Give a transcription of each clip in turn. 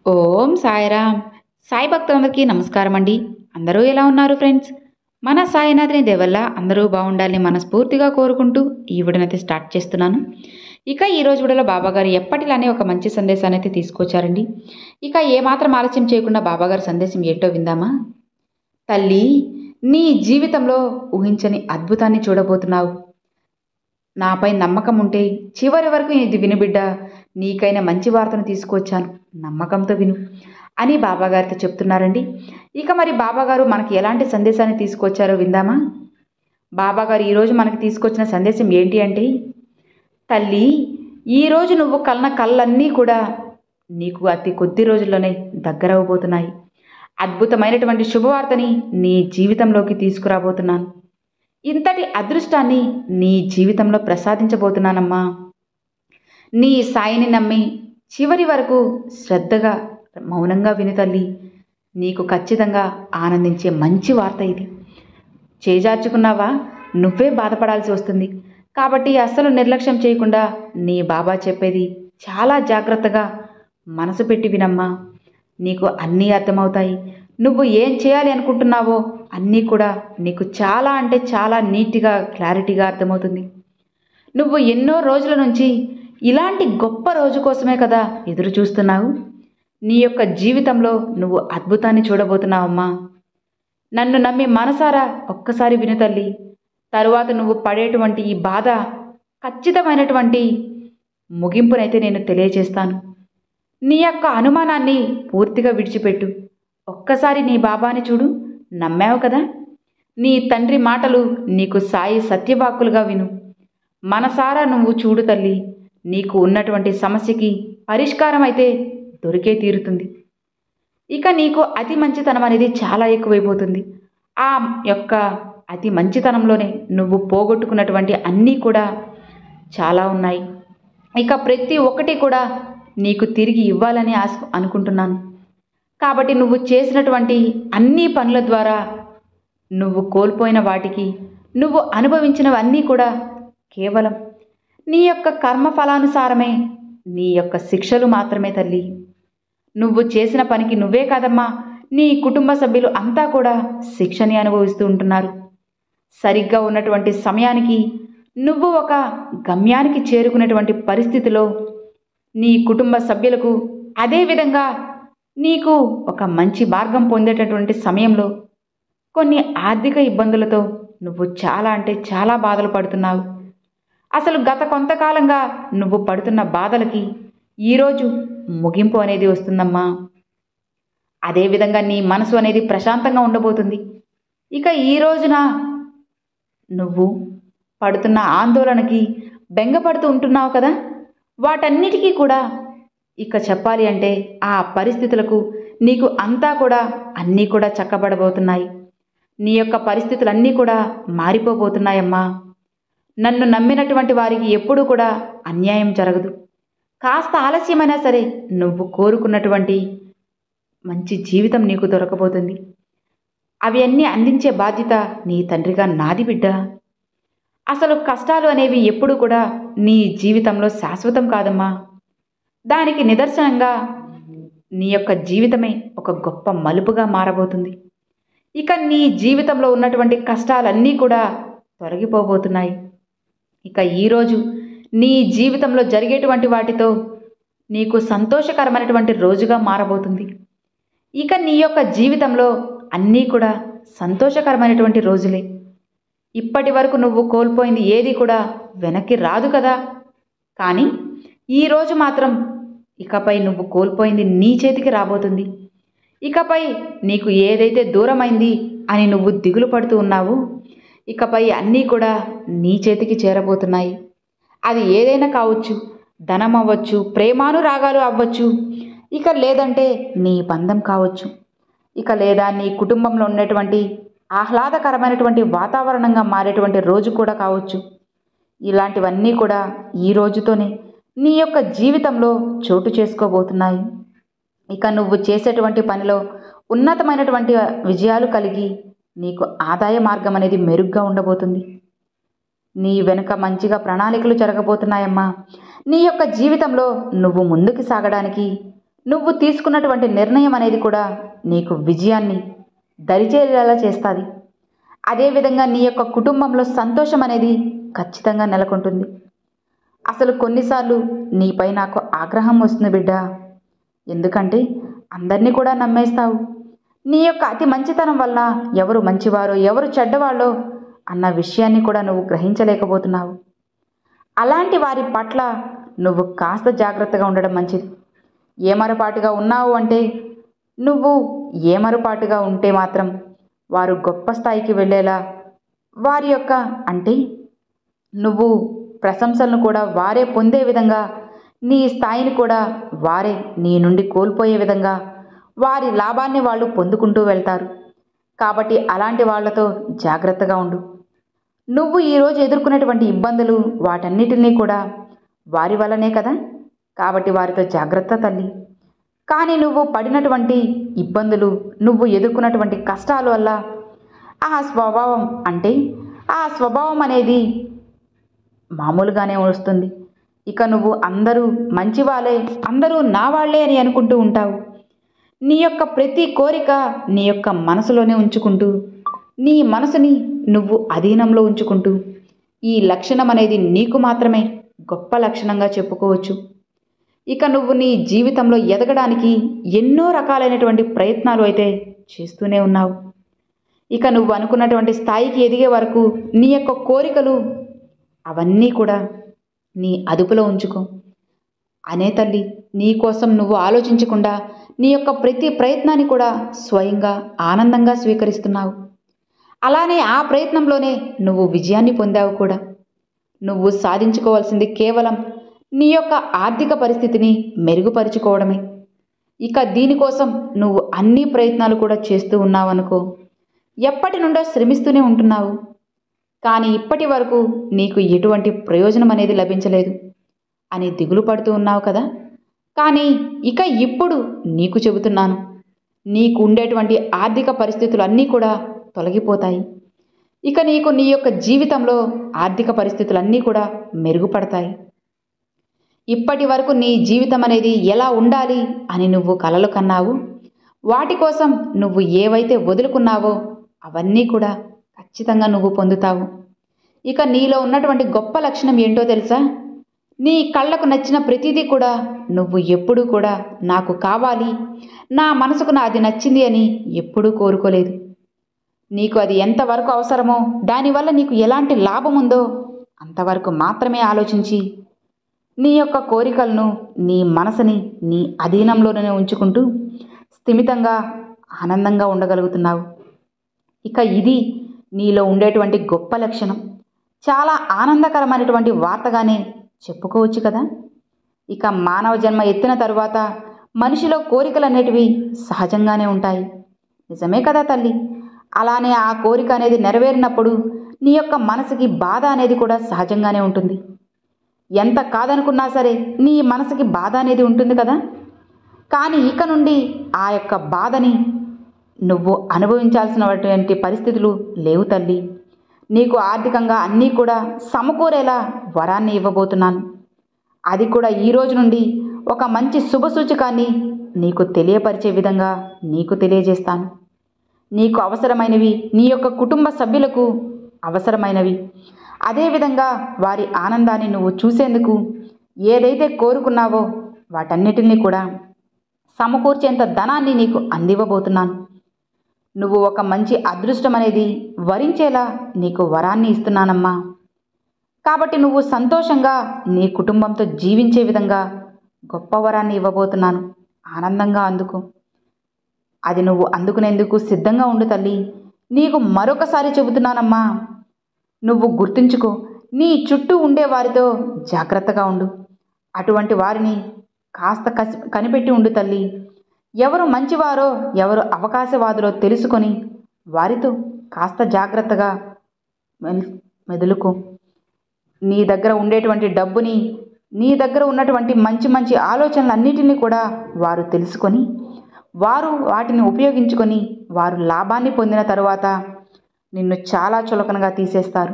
ఓం సాయిరామ్. సాయి భక్తులందరికీ నమస్కారం అండి. అందరూ ఎలా ఉన్నారు ఫ్రెండ్స్? మన సాయినాథుని దేవల్ల అందరూ బాగుండాలని మనస్ఫూర్తిగా కోరుకుంటూ ఈ వీడియోనైతే స్టార్ట్ చేస్తున్నాను. ఇక ఈరోజు వీడియోలో బాబాగారు ఎప్పటిలానే ఒక మంచి సందేశాన్ని అయితే తీసుకొచ్చారండి. ఇక ఏమాత్రం ఆలస్యం చేయకుండా బాబాగారి సందేశం ఏంటో విందామా? తల్లి, నీ జీవితంలో ఊహించని అద్భుతాన్ని చూడబోతున్నావు. నాపై నమ్మకం ఉంటే చివరి వరకు ఇది విను బిడ్డ. నీకైనా మంచి వార్తను తీసుకొచ్చాను, నమ్మకంతో విను అని బాబాగారితో చెప్తున్నారండి. ఇక మరి బాబాగారు మనకి ఎలాంటి సందేశాన్ని తీసుకొచ్చారో విందామా? బాబాగారు ఈరోజు మనకి తీసుకొచ్చిన సందేశం ఏంటి అంటే, తల్లి, ఈరోజు నువ్వు కలన కళ్ళన్నీ కూడా నీకు అతి కొద్ది రోజుల్లోనే దగ్గరవబోతున్నాయి. అద్భుతమైనటువంటి శుభవార్తని నీ జీవితంలోకి తీసుకురాబోతున్నాను. ఇంతటి అదృష్టాన్ని నీ జీవితంలో ప్రసాదించబోతున్నానమ్మా. నీ సాయిని నమ్మి చివరి వరకు శ్రద్ధగా మౌనంగా విను తల్లి. నీకు ఖచ్చితంగా ఆనందించే మంచి వార్త ఇది. చేజార్చుకున్నావా, నువ్వే బాధపడాల్సి వస్తుంది. కాబట్టి అస్సలు నిర్లక్ష్యం చేయకుండా నీ బాబా చెప్పేది చాలా జాగ్రత్తగా మనసు పెట్టి వినమ్మా. నీకు అన్నీ అర్థమవుతాయి. నువ్వు ఏం చేయాలి అనుకుంటున్నావో అన్నీ కూడా నీకు చాలా అంటే చాలా నీట్గా క్లారిటీగా అర్థమవుతుంది. నువ్వు ఎన్నో రోజుల నుంచి ఇలాంటి గొప్ప రోజు కోసమే కదా ఎదురు చూస్తున్నావు. నీ యొక్క జీవితంలో నువ్వు అద్భుతాన్ని చూడబోతున్నావమ్మా. నన్ను నమ్మి మనసారా ఒక్కసారి విను తల్లి. తరువాత నువ్వు పడేటువంటి ఈ బాధ ఖచ్చితమైనటువంటి ముగింపునైతే నేను తెలియజేస్తాను. నీ యొక్క అనుమానాన్ని పూర్తిగా విడిచిపెట్టు. ఒక్కసారి నీ బాబాని చూడు. నమ్మావు కదా? నీ తండ్రి మాటలు నీకు సాయి సత్యవాక్కులుగా విను. మనసారా నువ్వు చూడు తల్లి. నీకు ఉన్నటువంటి సమస్యకి పరిష్కారం అయితే దొరికే తీరుతుంది. ఇక నీకు అతి మంచితనం అనేది చాలా ఎక్కువైపోతుంది. ఆ యొక్క అతి మంచితనంలోనే నువ్వు పోగొట్టుకున్నటువంటి అన్నీ కూడా చాలా ఉన్నాయి. ఇక ప్రతి ఒక్కటి కూడా నీకు తిరిగి ఇవ్వాలని అనుకుంటున్నాను. కాబట్టి నువ్వు చేసినటువంటి అన్ని పనుల ద్వారా నువ్వు కోల్పోయిన వాటికి నువ్వు అనుభవించినవన్నీ కూడా కేవలం నీ యొక్క కర్మఫలానుసారమే, నీ యొక్క శిక్షలు మాత్రమే తల్లి. నువ్వు చేసిన పనికి నువ్వే కాదమ్మా, నీ కుటుంబ సభ్యులు అంతా కూడా శిక్షని అనుభవిస్తూ ఉంటున్నారు. సరిగ్గా ఉన్నటువంటి సమయానికి నువ్వు ఒక గమ్యానికి చేరుకునేటువంటి పరిస్థితిలో నీ కుటుంబ సభ్యులకు, అదేవిధంగా నీకు ఒక మంచి మార్గం పొందేటటువంటి సమయంలో కొన్ని ఆర్థిక ఇబ్బందులతో నువ్వు చాలా అంటే చాలా బాధలు పడుతున్నావు. అసలు గత కొంతకాలంగా నువ్వు పడుతున్న బాధలకి ఈరోజు ముగింపు అనేది వస్తుందమ్మా. అదేవిధంగా నీ మనసు అనేది ప్రశాంతంగా ఉండబోతుంది. ఇక ఈ రోజున నువ్వు పడుతున్న ఆందోళనకి బెంగపడుతూ ఉంటున్నావు కదా, వాటన్నిటికీ కూడా ఇక చెప్పాలి అంటే ఆ పరిస్థితులకు నీకు అంతా కూడా అన్నీ కూడా చక్కబడబోతున్నాయి. నీ యొక్క పరిస్థితులన్నీ కూడా మారిపోబోతున్నాయమ్మా. నన్ను నమ్మినటువంటి వారికి ఎప్పుడూ కూడా అన్యాయం జరగదు. కాస్త ఆలస్యమైనా సరే నువ్వు కోరుకున్నటువంటి మంచి జీవితం నీకు దొరకబోతుంది. అవి అన్నీ అందించే బాధ్యత నీ తండ్రిగా నాది బిడ్డ. అసలు కష్టాలు అనేవి ఎప్పుడూ కూడా నీ జీవితంలో శాశ్వతం కాదమ్మా. దానికి నిదర్శనంగా నీ యొక్క జీవితమే ఒక గొప్ప మలుపుగా మారబోతుంది. ఇక నీ జీవితంలో ఉన్నటువంటి కష్టాలన్నీ కూడా తొలగిపోబోతున్నాయి. ఇక ఈరోజు నీ జీవితంలో జరిగేటువంటి వాటితో నీకు సంతోషకరమైనటువంటి రోజుగా మారబోతుంది. ఇక నీ యొక్క జీవితంలో అన్నీ కూడా సంతోషకరమైనటువంటి రోజులే. ఇప్పటి వరకు నువ్వు కోల్పోయింది ఏది కూడా వెనక్కి రాదు కదా. కానీ ఈరోజు మాత్రం ఇకపై నువ్వు కోల్పోయింది నీ చేతికి రాబోతుంది. ఇకపై నీకు ఏదైతే దూరమైంది అని నువ్వు దిగులు పడుతూ ఉన్నావో, ఇకపై అన్నీ కూడా నీ చేతికి చేరబోతున్నాయి. అది ఏదైనా కావచ్చు, ధనం అవ్వచ్చు, ప్రేమానురాగాలు అవ్వచ్చు, ఇక లేదంటే నీ బంధం కావచ్చు, ఇక లేదా నీ కుటుంబంలో ఉన్నటువంటి ఆహ్లాదకరమైనటువంటి వాతావరణంగా మారేటువంటి రోజు కూడా కావచ్చు. ఇలాంటివన్నీ కూడా ఈ రోజుతోనే నీ యొక్క జీవితంలో చోటు చేసుకోబోతున్నాయి. ఇక నువ్వు చేసేటువంటి పనిలో ఉన్నతమైనటువంటి విజయాలు కలిగి నీకు ఆదాయ మార్గం అనేది మెరుగ్గా ఉండబోతుంది. నీ వెనుక మంచిగా ప్రణాళికలు జరగబోతున్నాయమ్మా. నీ యొక్క జీవితంలో నువ్వు ముందుకు సాగడానికి నువ్వు తీసుకున్నటువంటి నిర్ణయం అనేది కూడా నీకు విజయాన్ని దరిచేరేలా చేస్తుంది. అదేవిధంగా నీ యొక్క కుటుంబంలో సంతోషం అనేది ఖచ్చితంగా నెలకొంటుంది. అసలు కొన్నిసార్లు నీపై నాకు ఆగ్రహం వస్తుంది బిడ్డ. ఎందుకంటే అందరినీ కూడా నమ్మేస్తావు. నీ యొక్క అతి మంచితనం వల్ల ఎవరు మంచివారో ఎవరు చెడ్డవాళ్ళో అన్న విషయాన్ని కూడా నువ్వు గ్రహించలేకపోతున్నావు. అలాంటి వారి పట్ల నువ్వు కాస్త జాగ్రత్తగా ఉండడం మంచిది. ఏమరపాటుగా ఉన్నావు అంటే, నువ్వు ఏమరపాటుగా ఉంటే మాత్రం వారు గొప్ప స్థాయికి వెళ్ళేలా వారి యొక్క అంటే నువ్వు ప్రశంసలను కూడా వారే పొందే విధంగా, నీ స్థాయిని కూడా వారే నీ నుండి కోల్పోయే విధంగా వారి లాభాన్ని వాళ్ళు పొందుకుంటూ వెళ్తారు. కాబట్టి అలాంటి వాళ్ళతో జాగ్రత్తగా ఉండు. నువ్వు ఈరోజు ఎదుర్కొనేటువంటి ఇబ్బందులు వాటన్నిటినీ కూడా వారి వల్లనే కదా. కాబట్టి వారితో జాగ్రత్త తల్లి. కానీ నువ్వు పడినటువంటి ఇబ్బందులు, నువ్వు ఎదుర్కొన్నటువంటి కష్టాల వల్ల ఆ స్వభావం అంటే ఆ స్వభావం అనేది మామూలుగానే వస్తుంది. ఇక నువ్వు అందరూ మంచి వాళ్ళే, అందరూ నా వాళ్ళే అని అనుకుంటూ ఉంటావు. నీ యొక్క ప్రతి కోరిక నీ యొక్క మనసులోనే ఉంచుకుంటూ, నీ మనసుని నువ్వు అధీనంలో ఉంచుకుంటూ, ఈ లక్షణం అనేది నీకు మాత్రమే గొప్ప లక్షణంగా చెప్పుకోవచ్చు. ఇక నువ్వు నీ జీవితంలో ఎదగడానికి ఎన్నో రకాలైనటువంటి ప్రయత్నాలు అయితే చేస్తూనే ఉన్నావు. ఇక నువ్వు అనుకున్నటువంటి స్థాయికి ఎదిగే వరకు నీ యొక్క కోరికలు అవన్నీ కూడా నీ అదుపులో ఉంచుకో. అనే తల్లి, నీ కోసం నువ్వు ఆలోచించకుండా నీ యొక్క ప్రతి ప్రయత్నాన్ని కూడా స్వయంగా ఆనందంగా స్వీకరిస్తున్నావు. అలానే ఆ ప్రయత్నంలోనే నువ్వు విజయాన్ని పొందావు కూడా. నువ్వు సాధించుకోవాల్సింది కేవలం నీ యొక్క ఆర్థిక పరిస్థితిని మెరుగుపరుచుకోవడమే. ఇక దీనికోసం నువ్వు అన్ని ప్రయత్నాలు కూడా చేస్తూ ఉన్నావనుకో, ఎప్పటి నుండో శ్రమిస్తూనే ఉంటున్నావు. కానీ ఇప్పటి వరకు నీకు ఎటువంటి ప్రయోజనం అనేది లభించలేదు అని దిగులు పడుతూ ఉన్నావు కదా. కానీ ఇక ఇప్పుడు నీకు చెబుతున్నాను, నీకు ఉండేటువంటి ఆర్థిక పరిస్థితులు అన్నీ కూడా తొలగిపోతాయి. ఇక నీకు నీ యొక్క జీవితంలో ఆర్థిక పరిస్థితులన్నీ కూడా మెరుగుపడతాయి. ఇప్పటి వరకు నీ జీవితం అనేది ఎలా ఉండాలి అని నువ్వు కలలు కన్నావు. వాటి కోసం నువ్వు ఏవైతే వదులుకున్నావో అవన్నీ కూడా ఖచ్చితంగా నువ్వు పొందుతావు. ఇక నీలో ఉన్నటువంటి గొప్ప లక్షణం ఏంటో తెలుసా? నీ కళ్ళకు నచ్చిన ప్రతిదీ కూడా నువ్వు ఎప్పుడూ కూడా నాకు కావాలి, నా మనసుకు అది నచ్చింది అని ఎప్పుడూ కోరుకోలేదు. నీకు అది ఎంతవరకు అవసరమో, దానివల్ల నీకు ఎలాంటి లాభం ఉందో అంతవరకు మాత్రమే ఆలోచించి నీ యొక్క కోరికలను, నీ మనసుని నీ అధీనంలోనే ఉంచుకుంటూ స్థిమితంగా ఆనందంగా ఉండగలుగుతున్నావు. ఇక ఇది నీలో ఉండేటువంటి గొప్ప లక్షణం. చాలా ఆనందకరమైనటువంటి వార్తగానే చెప్పుకోవచ్చు కదా. ఇక మానవ జన్మ ఎత్తిన తరువాత మనిషిలో కోరికలు అనేటివి సహజంగానే ఉంటాయి. నిజమే కదా తల్లి. అలానే ఆ కోరిక అనేది నెరవేరినప్పుడు నీ యొక్క మనసుకి బాధ అనేది కూడా సహజంగానే ఉంటుంది. ఎంత కాదనుకున్నా సరే నీ మనసుకి బాధ అనేది ఉంటుంది కదా. కానీ ఇక నుండి ఆ యొక్క బాధని నువ్వు అనుభవించాల్సినటువంటి పరిస్థితులు లేవు తల్లి. నీకు ఆర్థికంగా అన్నీ కూడా సమకూరేలా వరాన్ని ఇవ్వబోతున్నాను. అది కూడా ఈ రోజు నుండి ఒక మంచి శుభసూచకాన్ని నీకు తెలియపరిచే విధంగా నీకు తెలియజేస్తాను. నీకు అవసరమైనవి, నీ యొక్క కుటుంబ సభ్యులకు అవసరమైనవి, అదేవిధంగా వారి ఆనందాన్ని నువ్వు చూసేందుకు ఏదైతే కోరుకున్నావో వాటన్నిటినీ కూడా సమకూర్చేంత ధనాన్ని నీకు అందివ్వబోతున్నాను. నువ్వు ఒక మంచి అదృష్టం అనేది వరించేలా నీకు వరాన్ని ఇస్తున్నానమ్మా. కాబట్టి నువ్వు సంతోషంగా నీ కుటుంబంతో జీవించే విధంగా గొప్ప వరాన్ని ఇవ్వబోతున్నాను. ఆనందంగా అందుకో. అది నువ్వు అందుకునేందుకు సిద్ధంగా ఉండు తల్లి. నీకు మరొకసారి చెబుతున్నానమ్మా, నువ్వు గుర్తుంచుకో, నీ చుట్టూ ఉండే వారితో జాగ్రత్తగా ఉండు. అటువంటి వారిని కాస్త కనిపెట్టి ఉండు తల్లి. ఎవరు మంచివారో ఎవరు అవకాశవాదులో తెలుసుకొని వారితో కాస్త జాగ్రత్తగా మెదులుకో. నీ దగ్గర ఉండేటువంటి డబ్బుని, నీ దగ్గర ఉన్నటువంటి మంచి మంచి ఆలోచనలన్నిటినీ కూడా వారు తెలుసుకొని వారు వాటిని ఉపయోగించుకొని వారు లాభాన్ని పొందిన తరువాత నిన్ను చాలా చులకనగా తీసేస్తారు.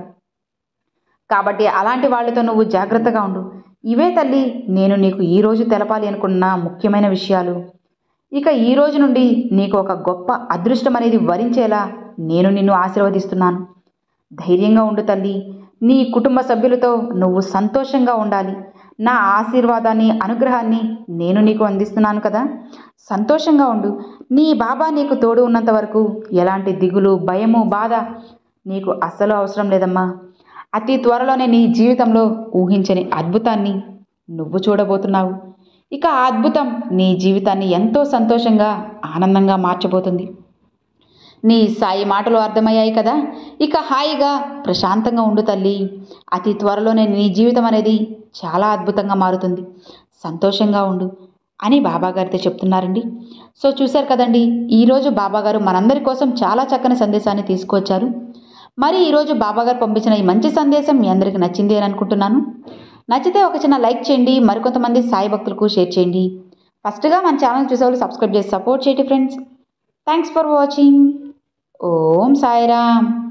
కాబట్టి అలాంటి వాళ్ళతో నువ్వు జాగ్రత్తగా ఉండు. ఇవే తల్లి నేను నీకు ఈరోజు తెలపాలి అనుకున్న ముఖ్యమైన విషయాలు. ఇక ఈ రోజు నుండి నీకు ఒక గొప్ప అదృష్టం అనేది వరించేలా నేను నిన్ను ఆశీర్వదిస్తున్నాను. ధైర్యంగా ఉండు తల్లి. నీ కుటుంబ సభ్యులతో నువ్వు సంతోషంగా ఉండాలి. నా ఆశీర్వాదాన్ని అనుగ్రహాన్ని నేను నీకు అందిస్తున్నాను కదా. సంతోషంగా ఉండు. నీ బాబా నీకు తోడు ఉన్నంత వరకు ఎలాంటి దిగులు, భయము, బాధ నీకు అస్సలు అవసరం లేదమ్మా. అతి త్వరలోనే నీ జీవితంలో ఊహించని అద్భుతాన్ని నువ్వు చూడబోతున్నావు. ఇక ఆ అద్భుతం నీ జీవితాన్ని ఎంతో సంతోషంగా, ఆనందంగా మార్చబోతుంది. నీ సాయి మాటలు అర్థమయ్యాయి కదా. ఇక హాయిగా ప్రశాంతంగా ఉండు తల్లి. అతి త్వరలోనే నీ జీవితం అనేది చాలా అద్భుతంగా మారుతుంది. సంతోషంగా ఉండు అని బాబాగారితో చెప్తున్నారండి. సో చూశారు కదండి, ఈరోజు బాబాగారు మనందరి కోసం చాలా చక్కని సందేశాన్ని తీసుకువచ్చారు. మరి ఈరోజు బాబాగారు పంపించిన ఈ మంచి సందేశం మీ అందరికీ నచ్చింది అని అనుకుంటున్నాను. నచ్చితే ఒక చిన్న లైక్ చేయండి, మరికొంతమంది సాయి భక్తులకు షేర్ చేయండి. ఫస్ట్గా మన ఛానల్ చూసేవాళ్ళు సబ్స్క్రైబ్ చేసి సపోర్ట్ చేయండి friends. Thanks for watching. Om Sairam.